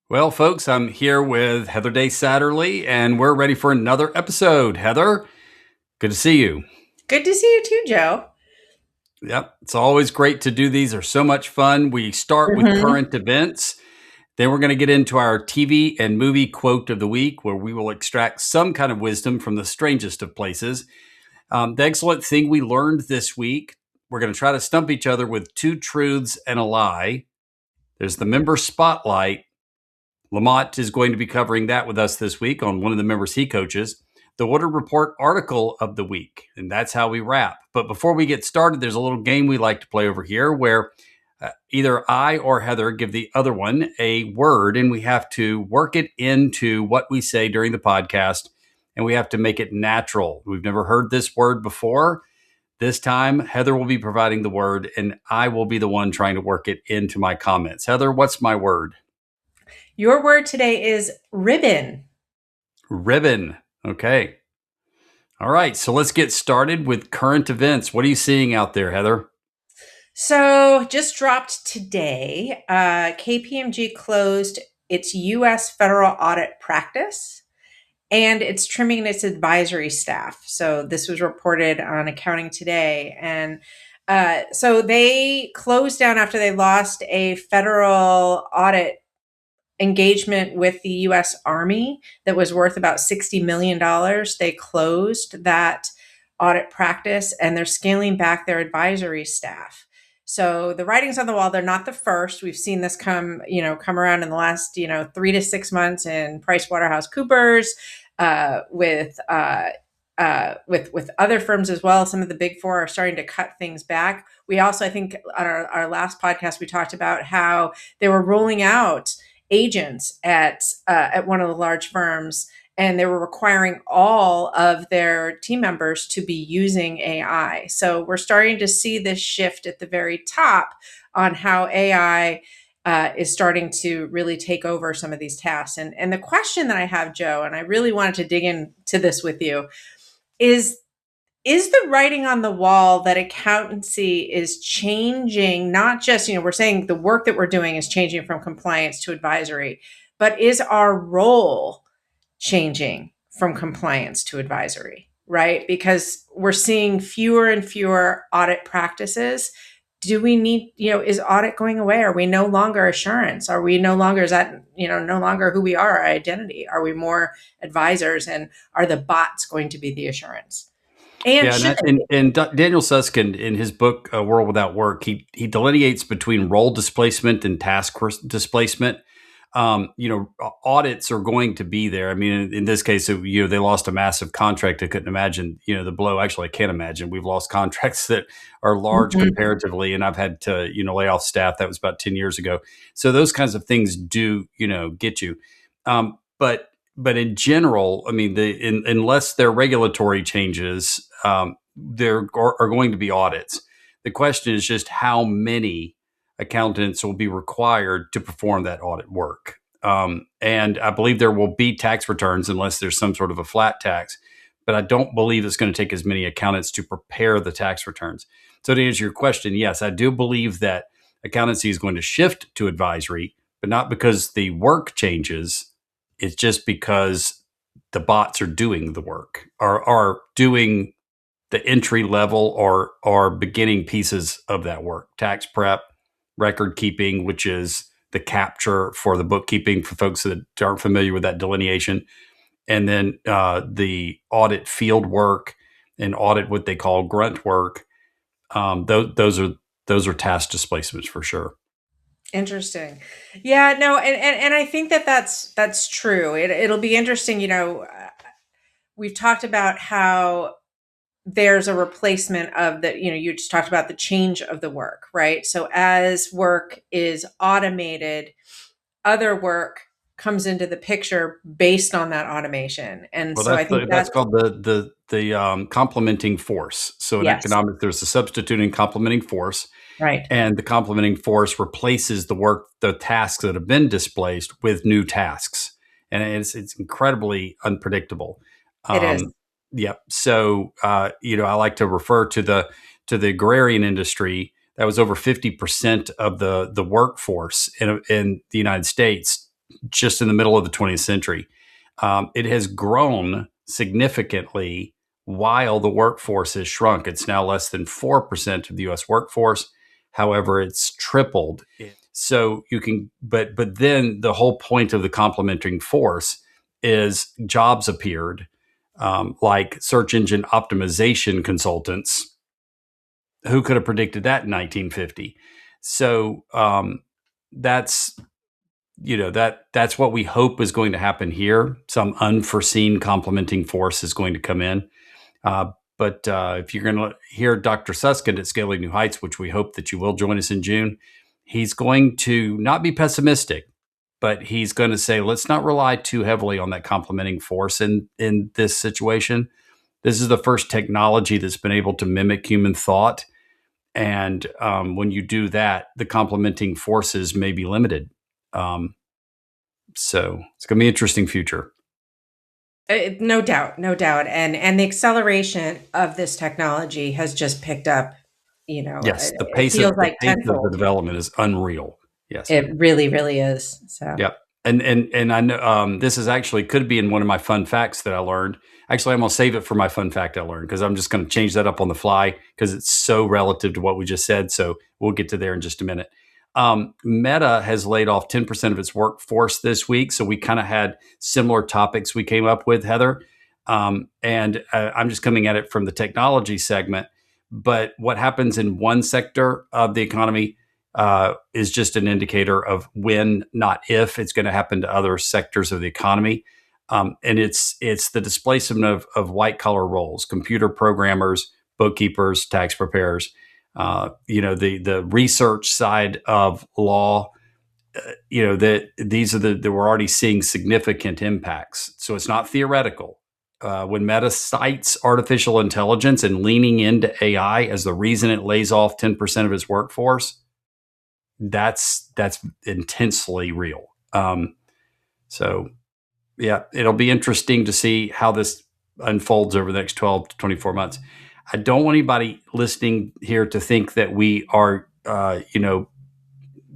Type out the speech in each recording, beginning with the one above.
Well, folks, I'm here with Heather Day Satterley, and we're ready for another episode. Heather, good to see you. Good to see you too, Joe. Yep, it's always great to do these. They're so much fun. We start with hmm current events. Then we're going to get into our TV and movie quote of the week, where we will extract some kind of wisdom from the strangest of places. The excellent thing we learned this week, we're going to try to stump each other with two truths and a lie. There's the member spotlight. Lamont is going to be covering that with us this week on one of the members he coaches. The Woodard Report article of the week, and that's how we wrap. But before we get started, there's a little game we like to play over here where either I or Heather give the other one a word, and we have to work it into what we say during the podcast, and we have to make it natural. We've never heard this word before. This time, Heather will be providing the word, and I will be the one trying to work it into my comments. Heather, what's my word? Your word today is ribbon. Ribbon. Okay. All right. So let's get started with current events. What are you seeing out there, Heather? So, just dropped today, KPMG closed its U.S. federal audit practice and it's trimming its advisory staff. So, this was reported on Accounting Today. And so they closed down after they lost a federal audit engagement with the US Army that was worth about $60 million. They closed that audit practice and they're scaling back their advisory staff. So the writing's on the wall. They're not the first. We've seen this come around in the last, 3 to 6 months in PricewaterhouseCoopers, with other firms as well. Some of the big four are starting to cut things back. We also, I think, on our last podcast, we talked about how they were rolling out agents at one of the large firms, and they were requiring all of their team members to be using AI. So we're starting to see this shift at the very top on how AI is starting to really take over some of these tasks. And the question that I have, Joe, and I really wanted to dig into this with you, is the writing on the wall that accountancy is changing, not just, we're saying the work that we're doing is changing from compliance to advisory, but is our role changing from compliance to advisory, right? Because we're seeing fewer and fewer audit practices. Do we need, is audit going away? Are we no longer assurance? Are we no longer, is that, no longer who we are, our identity? Are we more advisors, and are the bots going to be the assurance? And Yeah, should Daniel Susskind in his book "World Without Work," he delineates between role displacement and task displacement. Audits are going to be there. I mean, in this case, they lost a massive contract. I couldn't imagine, the blow. Actually, I can't imagine. We've lost contracts that are large Mhm. comparatively, and I've had to, lay off staff. That was about 10 years ago. So those kinds of things do, get you. But in general, I mean, unless there are regulatory changes, there are going to be audits. The question is just how many accountants will be required to perform that audit work. And I believe there will be tax returns unless there's some sort of a flat tax. But I don't believe it's going to take as many accountants to prepare the tax returns. So to answer your question, yes, I do believe that accountancy is going to shift to advisory, but not because the work changes. It's just because the bots are doing the work, are doing the entry level or beginning pieces of that work. Tax prep, record keeping, which is the capture for the bookkeeping for folks that aren't familiar with that delineation. And then the audit field work and audit what they call grunt work. Those are task displacements for sure. Interesting. Yeah, no, and I think that's true. It'll be interesting. We've talked about how there's a replacement of the, you just talked about the change of the work, right? So as work is automated, other work comes into the picture based on that automation. And Well, so I think that's that's, called the complementing force. So in yes, economics, there's a substituting complementing force, right. and the complementing force replaces the tasks that have been displaced with new tasks, and it's incredibly unpredictable. It is. Um, yep. So I like to refer to the agrarian industry. That was over 50% of the workforce in the United States just in the middle of the 20th century. It has grown significantly while the workforce has shrunk. It's now less than 4% of the US workforce. However, it's tripled. So you can, but then the whole point of the complementing force is jobs appeared, like search engine optimization consultants. Who could have predicted that in 1950? So that's that's what we hope is going to happen here. Some unforeseen complementing force is going to come in. But if you're going to hear Dr. Susskind at Scaling New Heights, which we hope that you will join us in June, he's going to not be pessimistic, but he's going to say, let's not rely too heavily on that complementing force in this situation. This is the first technology that's been able to mimic human thought. And when you do that, the complementing forces may be limited. So it's going to be an interesting future. No doubt, no doubt. And the acceleration of this technology has just picked up, Yes, the it pace of feels like the tenfold. development is unreal. Yes. It really, really is. So, Yep. And I know this is actually could be in one of my fun facts that I learned. Actually, I'm going to save it for my fun fact I learned because I'm just going to change that up on the fly because it's so relative to what we just said. So we'll get to there in just a minute. Meta has laid off 10% of its workforce this week. So we kind of had similar topics we came up with, Heather. And I'm just coming at it from the technology segment. But what happens in one sector of the economy is just an indicator of when, not if, it's going to happen to other sectors of the economy. And it's the displacement of white collar roles, computer programmers, bookkeepers, tax preparers. The research side of law. That these are that we're already seeing significant impacts. So it's not theoretical. When Meta cites artificial intelligence and leaning into AI as the reason it lays off 10% of its workforce, that's intensely real. So yeah, it'll be interesting to see how this unfolds over the next 12 to 24 months. I don't want anybody listening here to think that we are,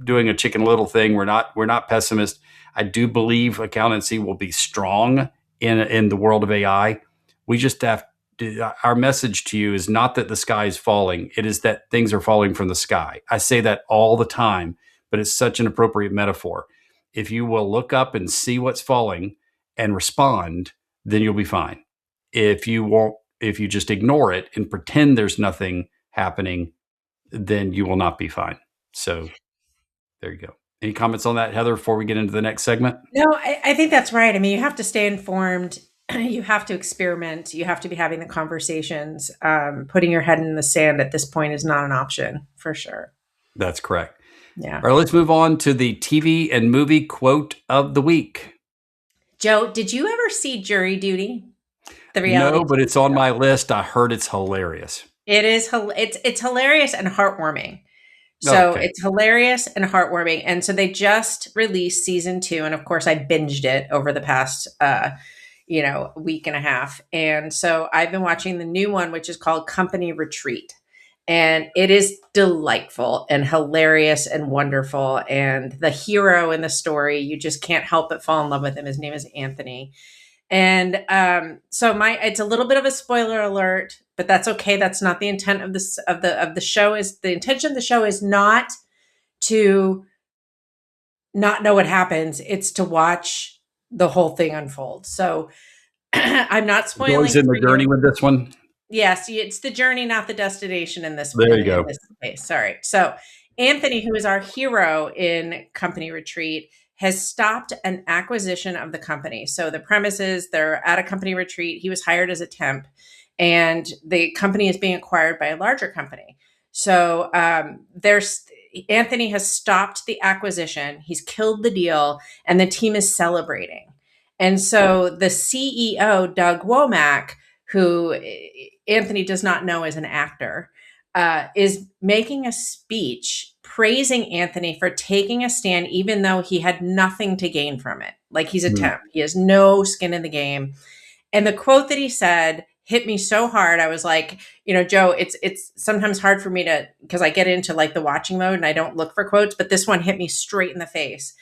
doing a Chicken Little thing. We're not pessimist. I do believe accountancy will be strong in the world of AI. We just have to, our message to you is not that the sky is falling. It is that things are falling from the sky. I say that all the time, but it's such an appropriate metaphor. If you will look up and see what's falling and respond, then you'll be fine. If you just ignore it and pretend there's nothing happening, then you will not be fine. So there you go. Any comments on that, Heather, before we get into the next segment? no, I think that's right. I mean, you have to stay informed. You have to experiment. You have to be having the conversations. Putting your head in the sand at this point is not an option for sure. That's correct. Yeah. All right, let's move on to the TV and movie quote of the week. Joe, did you ever see Jury Duty? The reality No, but TV it's on show? my list. I heard it's hilarious. It is. It's hilarious and heartwarming. So Okay. it's hilarious and heartwarming. And so they just released season 2. And of course, I binged it over the past, week and a half. And so I've been watching the new one, which is called Company Retreat. And it is delightful and hilarious and wonderful. And the hero in the story, you just can't help but fall in love with him. His name is Anthony. And so it's a little bit of a spoiler alert, but that's okay. That's not the intent of this of the show. Is the intention of the show is not to not know what happens. It's to watch the whole thing unfold. So I'm not spoiling. Joy's in the for journey you. with this one. Yes, it's the journey, not the destination in this. There you go. In this case. Sorry. So Anthony, who is our hero in Company Retreat, has stopped an acquisition of the company. So the premise is they're at a company retreat. He was hired as a temp, and the company is being acquired by a larger company. So Anthony has stopped the acquisition. He's killed the deal, and the team is celebrating. And so the CEO, Doug Womack, who Anthony does not know as an actor, is making a speech praising Anthony for taking a stand, even though he had nothing to gain from it. Like he's a temp. He has no skin in the game. And the quote that he said hit me so hard. I was like, Joe, it's sometimes hard for me because I get into like the watching mode and I don't look for quotes, but this one hit me straight in the face.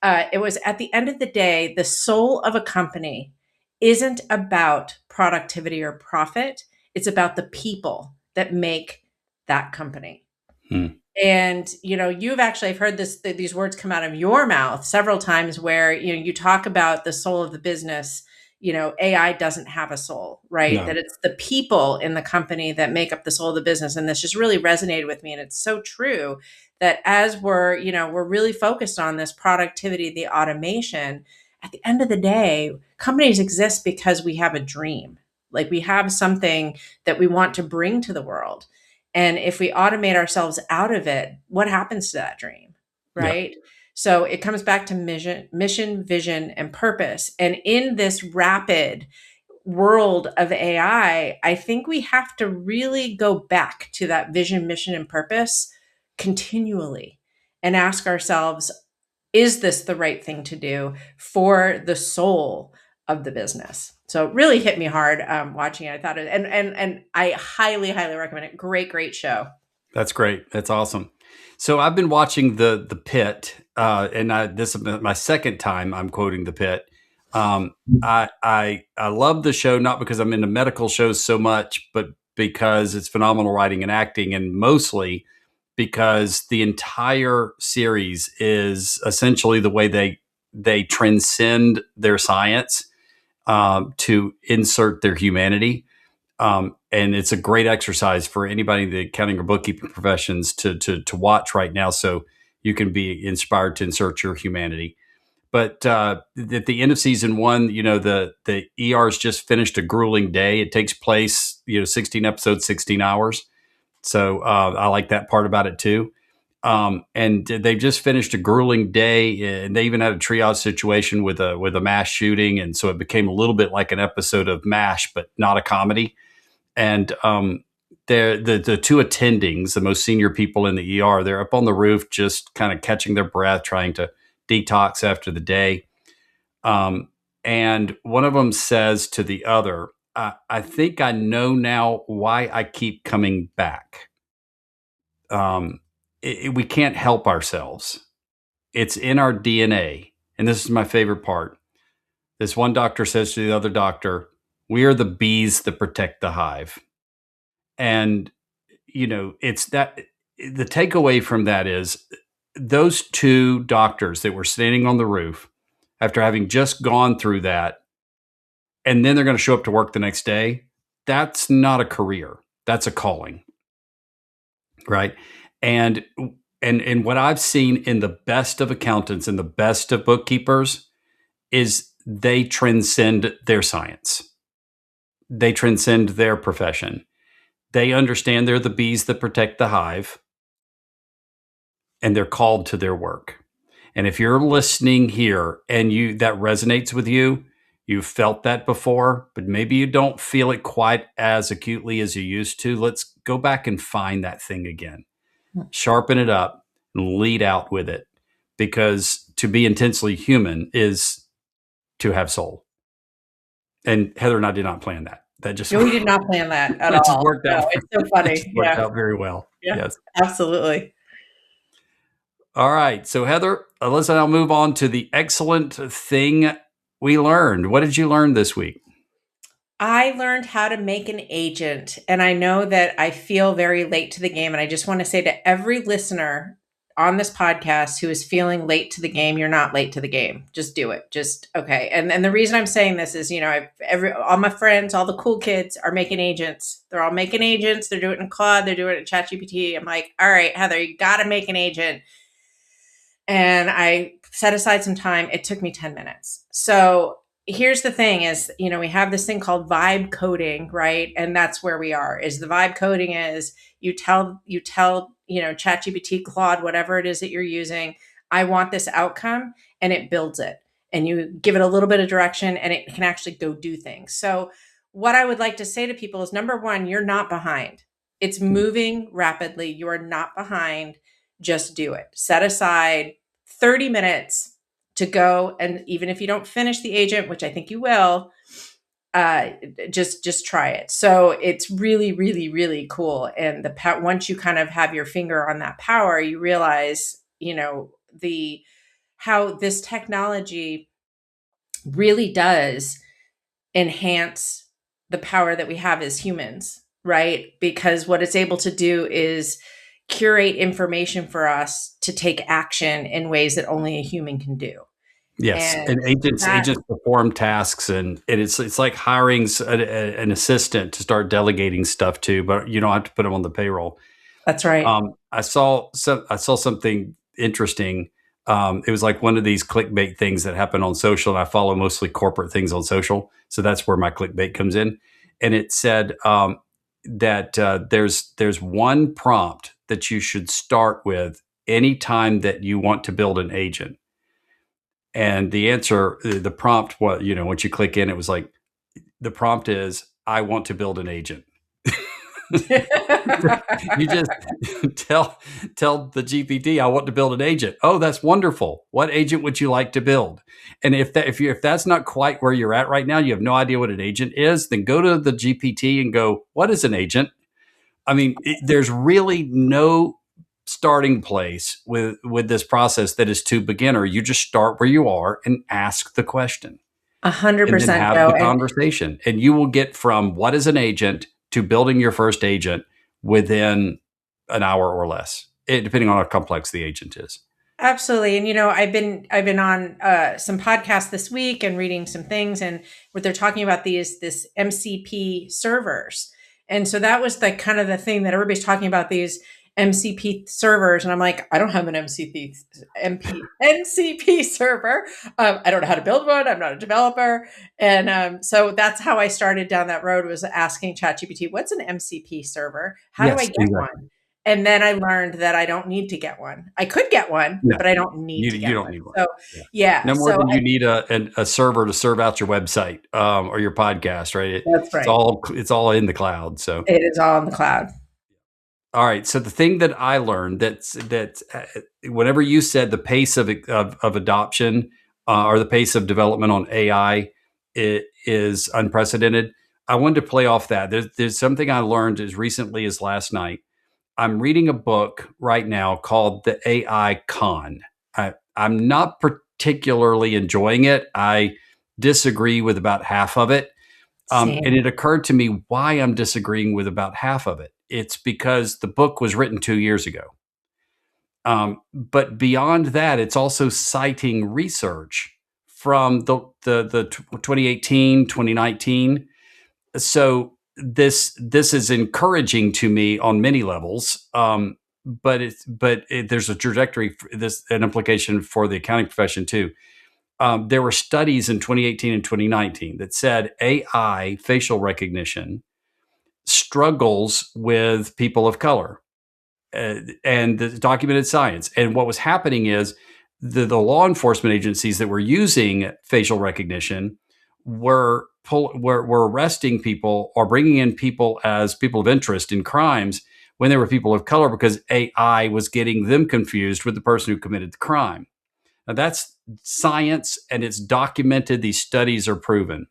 It was, at the end of the day, the soul of a company isn't about productivity or profit. It's about the people that make that company. Hmm. And you've actually, I've heard these words come out of your mouth several times, where you talk about the soul of the business. AI doesn't have a soul, right? No. That it's the people in the company that make up the soul of the business. And this just really resonated with me, and it's so true that as we're really focused on this productivity, the automation, at the end of the day, companies exist because we have a dream. Like, we have something that we want to bring to the world. And if we automate ourselves out of it, what happens to that dream? Yeah. Right. So it comes back to mission, vision, and purpose. And in this rapid world of AI, I think we have to really go back to that vision, mission, and purpose continually and ask ourselves, is this the right thing to do for the soul of the business? So it really hit me hard watching it. I thought and I highly, highly recommend it. Great, great show. That's great. That's awesome. So I've been watching the Pit, and this is my second time I'm quoting the Pit. I love the show, not because I'm into medical shows so much, but because it's phenomenal writing and acting, and mostly because the entire series is essentially the way they transcend their science to insert their humanity. And it's a great exercise for anybody in the accounting or bookkeeping professions to watch right now, so you can be inspired to insert your humanity. But at the end of season one, the ER's just finished a grueling day. It takes place, 16 episodes, 16 hours. So I like that part about it too. And they've just finished a grueling day, and they even had a triage situation with a mass shooting, and so it became a little bit like an episode of MASH, but not a comedy. And the two attendings, the most senior people in the ER, they're up on the roof just kind of catching their breath, trying to detox after the day. And one of them says to the other, I think I know now why I keep coming back. We can't help ourselves. It's in our DNA. And this is my favorite part. This one doctor says to the other doctor, we are the bees that protect the hive. And, it's that the takeaway from that is those two doctors that were standing on the roof after having just gone through that, and then they're going to show up to work the next day. That's not a career. That's a calling. Right. And and what I've seen in the best of accountants and the best of bookkeepers is they transcend their science. They transcend their profession. They understand they're the bees that protect the hive, and they're called to their work. And if you're listening here and that resonates with you, you've felt that before, but maybe you don't feel it quite as acutely as you used to. Let's go back and find that thing again. Sharpen it up and lead out with it, because to be intensely human is to have soul. And Heather and I did not plan that. That just No, we did not plan that at it just all. worked No, out. it's so It just funny. worked Yeah. out very well. Yeah. Yes. Absolutely. All right. So Heather, let's now move on to the excellent thing we learned. What did you learn this week? I learned how to make an agent, and I know that I feel very late to the game. And I just want to say to every listener on this podcast who is feeling late to the game, you're not late to the game. Just do it. Just okay. And the reason I'm saying this is, all my friends, all the cool kids are making agents. They're all making agents. They're doing it in Claude. They're doing it in ChatGPT. I'm like, all right, Heather, you got to make an agent. And I set aside some time. It took me 10 minutes. So here's the thing is, we have this thing called vibe coding, right? And that's where we are. Is the vibe coding is you tell, ChatGPT, Claude, whatever it is that you're using, I want this outcome, and it builds it. And you give it a little bit of direction, and it can actually go do things. So what I would like to say to people is, number one, you're not behind. It's moving rapidly. You are not behind. Just do it. Set aside 30 minutes to go. And even if you don't finish the agent, which I think you will, just try it. So it's really, really, really cool. And once you kind of have your finger on that power, you realize, the how this technology really does enhance the power that we have as humans, right? Because what it's able to do is curate information for us to take action in ways that only a human can do. Yes, And and agents that agents perform tasks, and it's like hiring an assistant to start delegating stuff to, but you don't have to put them on the payroll. that's right. I saw something interesting. It was like one of these clickbait things that happen on social, and I follow mostly corporate things on social, so that's where my clickbait comes in. And it said that there's one prompt that you should start with anytime that you want to build an agent. And the answer, the prompt, what once you click in, it was like the prompt is, "I want to build an agent." You just tell the GPT, "I want to build an agent." Oh, that's wonderful. What agent would you like to build? And if that's not quite where you're at right now, you have no idea what an agent is, then go to the GPT and go, "What is an agent?" I mean, there's really no starting place with this process that is too beginner. You just start where you are and ask the question, A hundred and then percent, have Joe. the And conversation, and you will get from what is an agent to building your first agent within an hour or less, depending on how complex the agent is. absolutely. And I've been on some podcasts this week and reading some things, and what they're talking about this MCP servers. And so that was the kind of the thing that everybody's talking about, these MCP servers. And I'm like, I don't have an MCP server. I don't know how to build one. I'm not a developer. And so that's how I started down that road, was asking ChatGPT, what's an MCP server? How do I Yes, get exactly. one? And then I learned that I don't need to get one. I could get one, No, but I don't need to you get don't one. need one. So Yeah. yeah, No more so than you need a server to serve out your website or your podcast, right? that's It's right. all in the cloud. So It is all in the cloud. all right. So the thing that I learned, whenever you said the pace of adoption or the pace of development on AI, it is unprecedented. I wanted to play off that. There's something I learned as recently as last night. I'm reading a book right now called The AI Con. I'm not particularly enjoying it. I disagree with about half of it. And Same. it occurred to me why I'm disagreeing with about half of it. It's because the book was written 2 years ago. But beyond that, it's also citing research from the 2018, 2019. So this is encouraging to me on many levels. There's a trajectory for this, an implication for the accounting profession too. There were studies in 2018 and 2019 that said AI facial recognition struggles with people of color, and the documented science. And what was happening is the law enforcement agencies that were using facial recognition were arresting people or bringing in people as people of interest in crimes when they were people of color, because AI was getting them confused with the person who committed the crime. Now that's science, and it's documented. These studies are proven.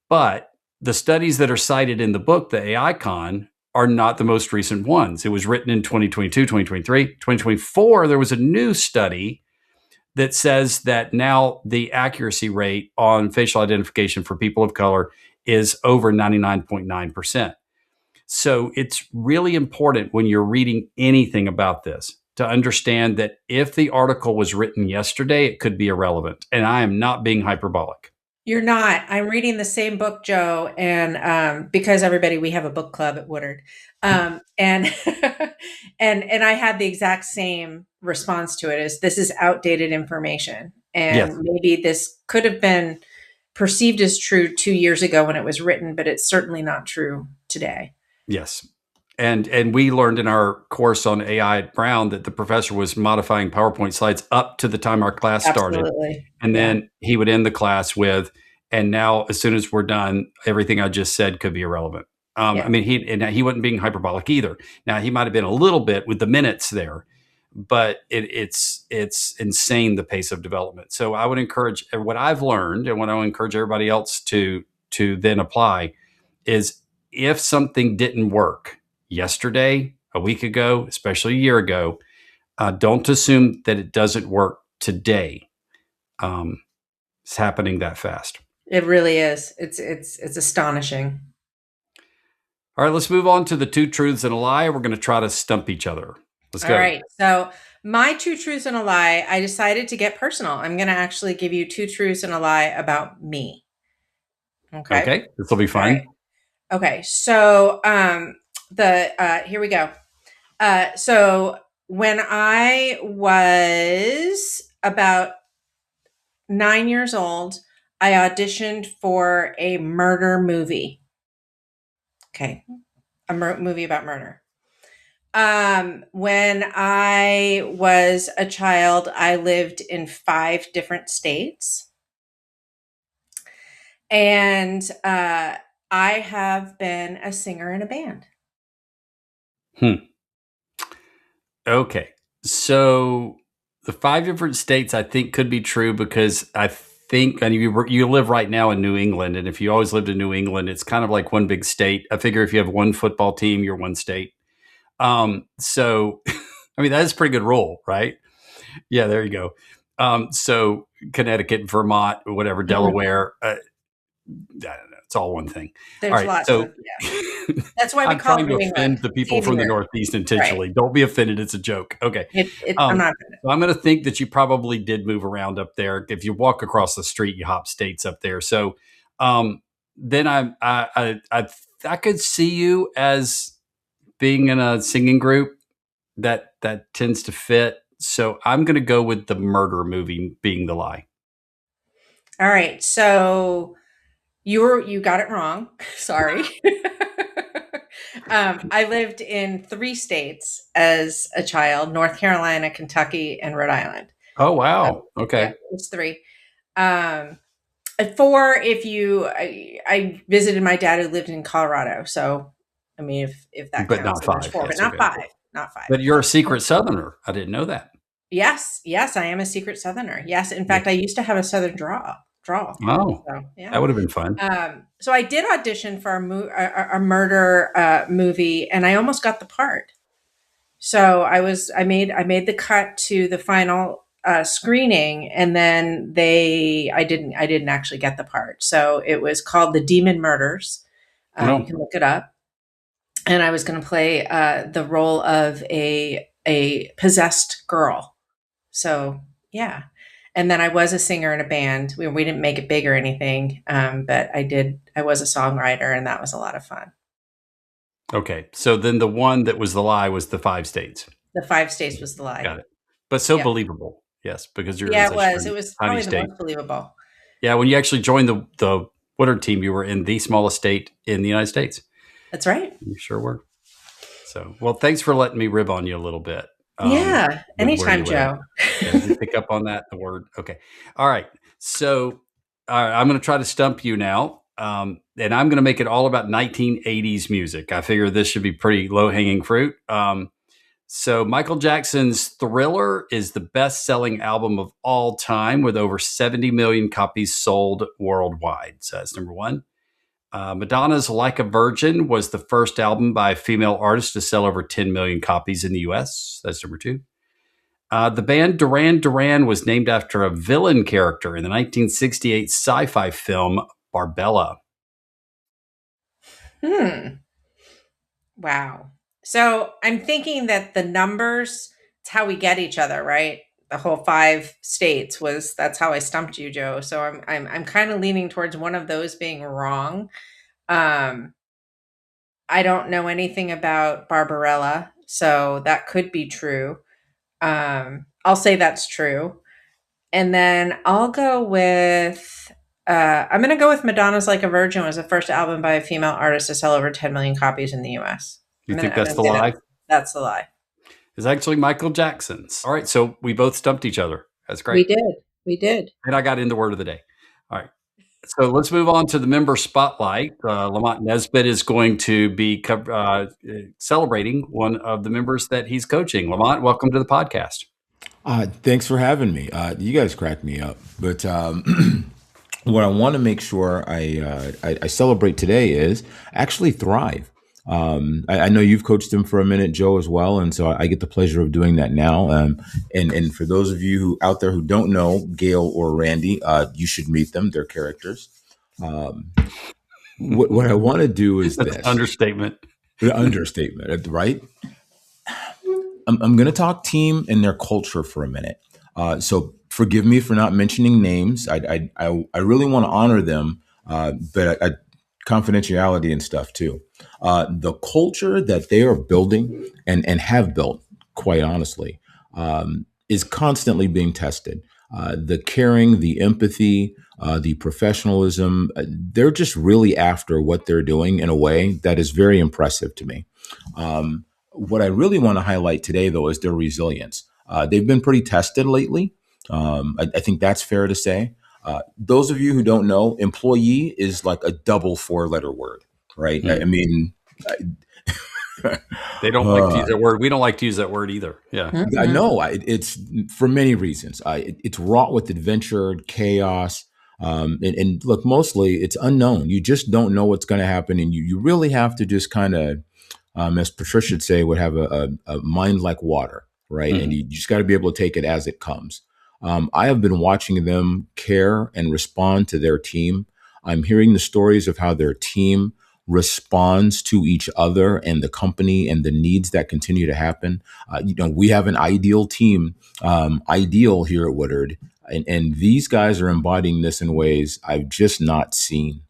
But the studies that are cited in the book, the AI Con, are not the most recent ones. It was written in 2022, 2023, 2024. There was a new study that says that now the accuracy rate on facial identification for people of color is over 99.9%. So it's really important when you're reading anything about this to understand that if the article was written yesterday, it could be irrelevant. And I am not being hyperbolic. You're not. I'm reading the same book, Joe, and because everybody, we have a book club at Woodard, and and I had the exact same response to it. Is this is outdated information, Yes. and maybe this could have been perceived as true 2 years ago when it was written, but it's certainly not true today. Yes. And we learned in our course on AI at Brown that the professor was modifying PowerPoint slides up to the time our class started. Absolutely, And yeah, then he would end the class with, and now as soon as we're done, everything I just said could be irrelevant. I yeah. mean, he wasn't being hyperbolic either. Now he might have been a little bit with the minutes there, but it's insane, the pace of development. So I would encourage what I've learned, and what I would encourage everybody else to then apply is, if something didn't work yesterday, a week ago, especially a year ago, don't assume that it doesn't work today. It's happening that fast. It really is. It's astonishing. All right, let's move on to the two truths and a lie. We're going to try to stump each other. Let's All go. right. So my two truths and a lie, I decided to get personal. I'm going to actually give you two truths and a lie about me. Okay. Okay, this will be All right. fun. Okay. So here we go. So when I was about 9 years old, I auditioned for a murder movie. Okay. A movie about murder. When I was a child, I lived in 5 different states. And I have been a singer in a band. Okay. So the 5 different states I think could be true because I think, and you live right now in New England. And if you always lived in New England, it's kind of like one big state. I figure if you have one football team, you're one state. So, I mean, that is a pretty good rule, right? Yeah, there you go. So Connecticut, Vermont, whatever, Delaware, I don't know. It's all one thing. There's All right. lots So of, yeah. That's why we I'm call it trying to New offend England. the It's people from the easier. Northeast intentionally. Don't be offended. It's a joke. Okay. I'm not. So I'm going to think that you probably did move around up there. If you walk across the street, you hop states up there. So then I could see you as being in a singing group that tends to fit. So I'm going to go with the murder movie being the lie. All right. So you got it wrong. Sorry. I lived in 3 states as a child: North Carolina, Kentucky, and Rhode Island. Oh, wow. Okay. Yeah, it's 3. 4, I visited my dad who lived in Colorado. So, I mean, if that But counts, not there's 5. 4, but Yes, not okay. 5, not 5. But you're a secret Southerner. I didn't know that. Yes, I am a secret Southerner. Yes, in fact, I used to have a Southern drawl. Oh, So, yeah. that would have been fun. So I did audition for a murder movie, and I almost got the part. So I made the cut to the final screening, and then I didn't actually get the part. So it was called The Demon Murders. You can look it up. And I was going to play the role of a possessed girl. So yeah. And then I was a singer in a band. We didn't make it big or anything, but I was a songwriter, and that was a lot of fun. Okay. So then the one that was the lie was the 5 states. The 5 states was the lie. Got it. But so believable. Yes, because you're in Yeah, such it was tiny probably the state. most believable. Yeah, when you actually joined the Woodard team, you were in the smallest state in the United States. That's right. You sure were. So, well, thanks for letting me rib on you a little bit. Yeah, anytime, Joe. Yeah, you pick up on that, the word. Okay. All right. So I'm going to try to stump you now. And I'm going to make it all about 1980s music. I figure this should be pretty low-hanging fruit. So Michael Jackson's Thriller is the best-selling album of all time with over 70 million copies sold worldwide. So that's number 1. Madonna's Like a Virgin was the first album by a female artist to sell over 10 million copies in the US. That's number 2. The band Duran Duran was named after a villain character in the 1968 sci-fi film Barbella. Wow. So I'm thinking that the numbers, it's how we get each other, right? The whole 5 states that's how I stumped you, Joe. So I'm kind of leaning towards one of those being wrong. I don't know anything about Barbarella, so that could be true. I'll say that's true. And then I'll go with I'm going to go with Madonna's Like a Virgin was the first album by a female artist to sell over 10 million copies in the US. You think that's the lie? That's the lie. It's actually Michael Jackson's. All right, so we both stumped each other. That's great. We did. And I got in the word of the day. All right. So let's move on to the member spotlight. Lamont Nesbitt is going to be celebrating one of the members that he's coaching. Lamont, welcome to the podcast. Thanks for having me. You guys cracked me up. But what I want to make sure I celebrate today is actually thrive. I know you've coached him for a minute, Joe, as well, and so I get the pleasure of doing that now. And for those of you out there who don't know Gail or Randy, you should meet them. They're characters. Um, what I want to do is That's an this. understatement. The understatement, right? I'm going to talk team and their culture for a minute. So forgive me for not mentioning names. I really want to honor them, but confidentiality and stuff too. The culture that they are building and have built, quite honestly, is constantly being tested. The caring, the empathy, the professionalism, they're just really after what they're doing in a way that is very impressive to me. What I really want to highlight today, though, is their resilience. They've been pretty tested lately. I think that's fair to say. Those of you who don't know, employee is like a double four-letter word, right? I mean, They don't like to use that word. We don't like to use that word either. Yeah. I know it's for many reasons. It's wrought with adventure, chaos, and look, mostly it's unknown. You just don't know what's going to happen, and you really have to just kind of, as Patricia would say, would have a mind like water, right? And you just got to be able to take it as it comes. I have been watching them care and respond to their team. I'm hearing the stories of how their team responds to each other and the company and the needs that continue to happen. We have an ideal team, ideal here at Woodard, and these guys are embodying this in ways I've just not seen.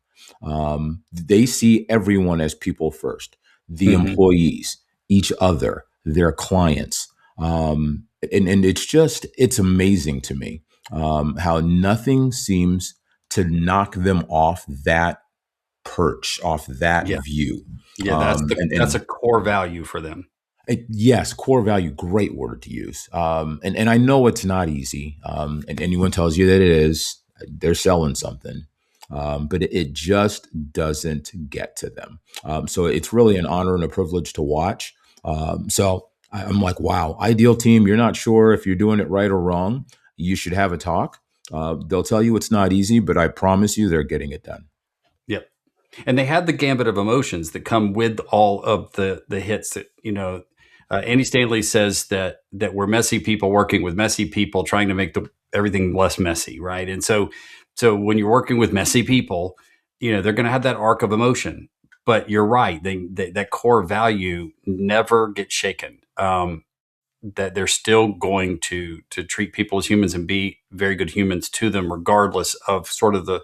They see everyone as people first, the employees, each other, their clients. And it's amazing to me how nothing seems to knock them off that perch, off that Yeah. view. Yeah. That's a core value for them. Yes, core value, great word to use. And I know it's not easy. And anyone tells you that it is, they're selling something. But it just doesn't get to them. So it's really an honor and a privilege to watch. So I'm like, wow, ideal team. You're not sure if you're doing it right or wrong. You should have a talk. They'll tell you it's not easy, but I promise you they're getting it done. Yep. And they had the gambit of emotions that come with all of the hits that, Andy Stanley says that we're messy people working with messy people trying to make everything less messy. Right. And so when you're working with messy people, they're going to have that arc of emotion, but you're right. That core value never gets shaken. That they're still going to treat people as humans and be very good humans to them, regardless of sort of the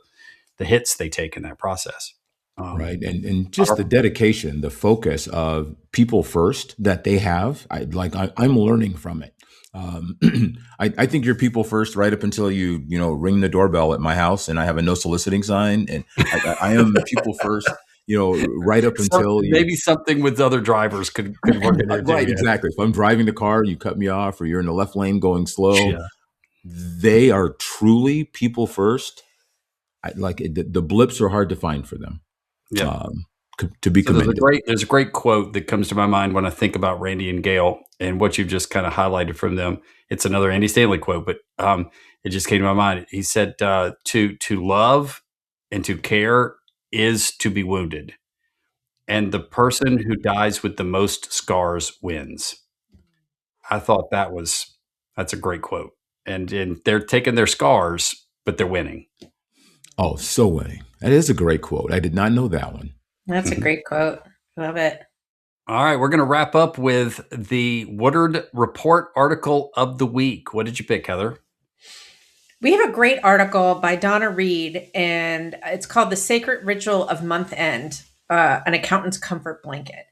hits they take in that process. Right. And just the dedication, the focus of people first that they have, I'm learning from it. I think you're people first right up until you ring the doorbell at my house and I have a no soliciting sign, and I am people first, right up until maybe something with other drivers could work in there too. Right, exactly. If I'm driving the car, you cut me off, or you're in the left lane going slow. Yeah. They are truly people first. The blips are hard to find for them. Yeah. To be commended. There's a great quote that comes to my mind when I think about Randy and Gail and what you've just kind of highlighted from them. It's another Andy Stanley quote, but it just came to my mind. He said, to love and to care is to be wounded. And the person who dies with the most scars wins. I thought that's a great quote. And they're taking their scars, but they're winning. Oh, so winning. That is a great quote. I did not know that one. That's a great quote. Love it. All right. We're going to wrap up with the Woodard Report article of the week. What did you pick, Heather? We have a great article by Donna Reed, and it's called The Sacred Ritual of Month End, an Accountant's Comfort Blanket.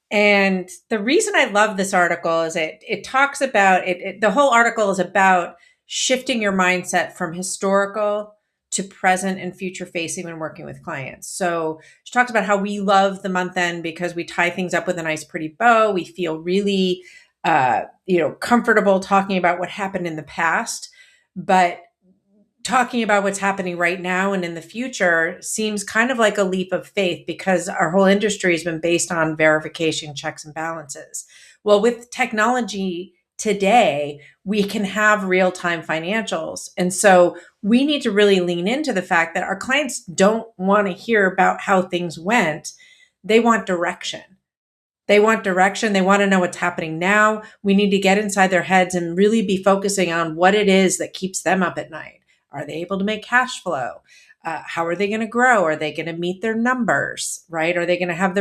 And the reason I love this article is it talks about it. The whole article is about shifting your mindset from historical to present and future facing when working with clients. So she talks about how we love the month end because we tie things up with a nice, pretty bow. We feel really, comfortable talking about what happened in the past, but talking about what's happening right now and in the future seems kind of like a leap of faith because our whole industry has been based on verification, checks, and balances. Well, with technology today, we can have real-time financials. And so we need to really lean into the fact that our clients don't want to hear about how things went. They want direction. They want direction. They want to know what's happening now. We need to get inside their heads and really be focusing on what it is that keeps them up at night. Are they able to make cash flow? How are they going to grow? Are they going to meet their numbers, right? Are they going to have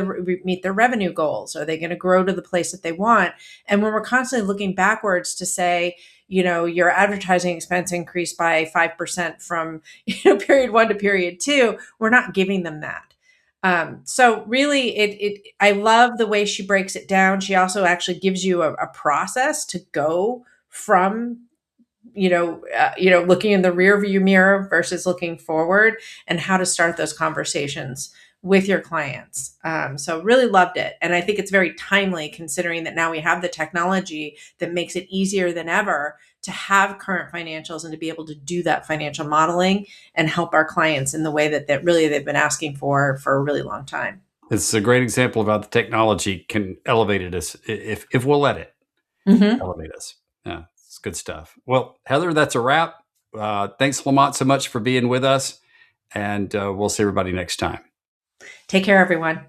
meet their revenue goals? Are they going to grow to the place that they want? And when we're constantly looking backwards to say, your advertising expense increased by 5% from period 1 to period 2, we're not giving them that. So really, I love the way she breaks it down. She also actually gives you a process to go from looking in the rear view mirror versus looking forward, and how to start those conversations with your clients. So really loved it. And I think it's very timely, considering that now we have the technology that makes it easier than ever to have current financials and to be able to do that financial modeling and help our clients in the way that really they've been asking for a really long time. It's a great example of how the technology can elevate us if we'll let it elevate us. Yeah. It's good stuff. Well, Heather, that's a wrap. Thanks, Lamont, so much for being with us. And we'll see everybody next time. Take care, everyone.